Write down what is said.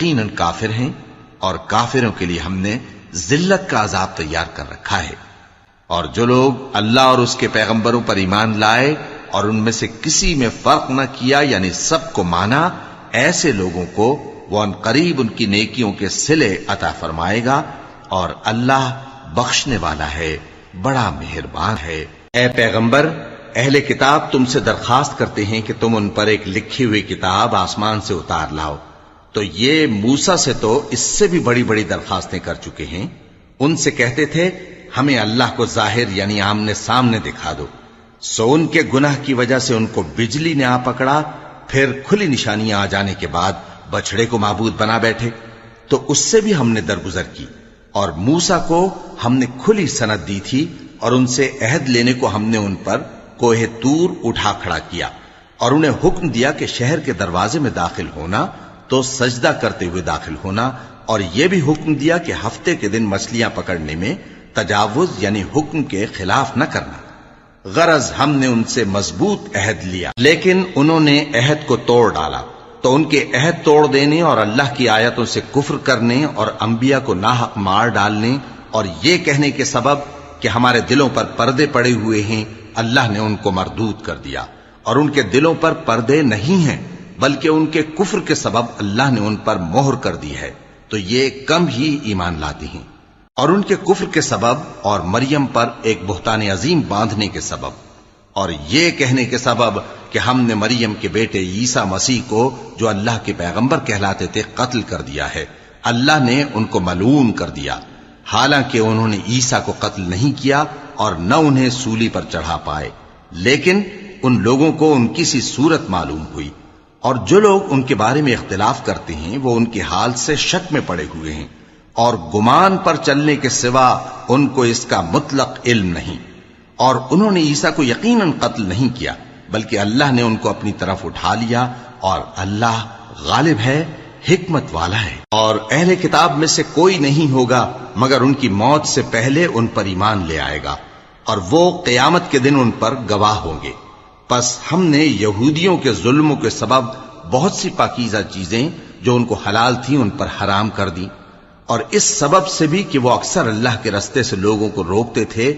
یقیناً کافر ہیں، اور کافروں کے لیے ہم نے ذلت کا عذاب تیار کر رکھا ہے۔ اور جو لوگ اللہ اور اس کے پیغمبروں پر ایمان لائے اور ان میں سے کسی میں فرق نہ کیا، یعنی سب کو مانا، ایسے لوگوں کو وہ ان قریب ان کی نیکیوں کے صلے عطا فرمائے گا، اور اللہ بخشنے والا ہے، بڑا مہربان ہے۔ اے پیغمبر، اہل کتاب تم سے درخواست کرتے ہیں کہ تم ان پر ایک لکھی ہوئی کتاب آسمان سے اتار لاؤ، تو یہ موسیٰ سے تو اس سے بھی بڑی بڑی درخواستیں کر چکے ہیں۔ ان سے کہتے تھے ہمیں اللہ کو ظاہر یعنی آمنے سامنے دکھا دو، سو ان کے گناہ کی وجہ سے ان کو بجلی نے آ پکڑا، پھر کھلی نشانیاں آ جانے کے بعد بچڑے کو معبود بنا بیٹھے، تو اس سے بھی ہم نے درگزر کی۔ اور موسیٰ کو ہم نے کھلی سند دی تھی، اور ان سے عہد لینے کو ہم نے ان پر کوہ طور اٹھا کھڑا کیا، اور انہیں حکم دیا کہ شہر کے دروازے میں داخل ہونا تو سجدہ کرتے ہوئے داخل ہونا، اور یہ بھی حکم دیا کہ ہفتے کے دن مچھلیاں پکڑنے میں تجاوز یعنی حکم کے خلاف نہ کرنا۔ غرض ہم نے ان سے مضبوط عہد لیا، لیکن انہوں نے عہد کو توڑ ڈالا، تو ان کے عہد توڑ دینے اور اللہ کی آیتوں سے کفر کرنے اور انبیاء کو ناحق مار ڈالنے اور یہ کہنے کے سبب کہ ہمارے دلوں پر پردے پڑے ہوئے ہیں، اللہ نے ان کو مردود کر دیا۔ اور ان کے دلوں پر پردے نہیں ہیں، بلکہ ان کے کفر کے سبب اللہ نے ان پر مہر کر دی ہے، تو یہ کم ہی ایمان لاتے ہیں۔ اور ان کے کفر کے سبب اور مریم پر ایک بہتان عظیم باندھنے کے سبب اور یہ کہنے کے سبب کہ ہم نے مریم کے بیٹے عیسیٰ مسیح کو جو اللہ کے پیغمبر کہلاتے تھے قتل کر دیا ہے، اللہ نے ان کو ملعون کر دیا، حالانکہ انہوں نے عیسیٰ کو قتل نہیں کیا اور نہ انہیں سولی پر چڑھا پائے، لیکن ان لوگوں کو ان کی سی صورت معلوم ہوئی۔ اور جو لوگ ان کے بارے میں اختلاف کرتے ہیں وہ ان کے حال سے شک میں پڑے ہوئے ہیں، اور گمان پر چلنے کے سوا ان کو اس کا مطلق علم نہیں۔ اور انہوں نے عیسیٰ کو یقیناً قتل نہیں کیا، بلکہ اللہ نے ان کو اپنی طرف اٹھا لیا، اور اللہ غالب ہے، حکمت والا ہے۔ اور اہل کتاب میں سے کوئی نہیں ہوگا مگر ان کی موت سے پہلے ان پر ایمان لے آئے گا، اور وہ قیامت کے دن ان پر گواہ ہوں گے۔ پس ہم نے یہودیوں کے ظلموں کے سبب بہت سی پاکیزہ چیزیں جو ان کو حلال تھیں ان پر حرام کر دی، اور اس سبب سے بھی کہ وہ اکثر اللہ کے رستے سے لوگوں کو روکتے تھے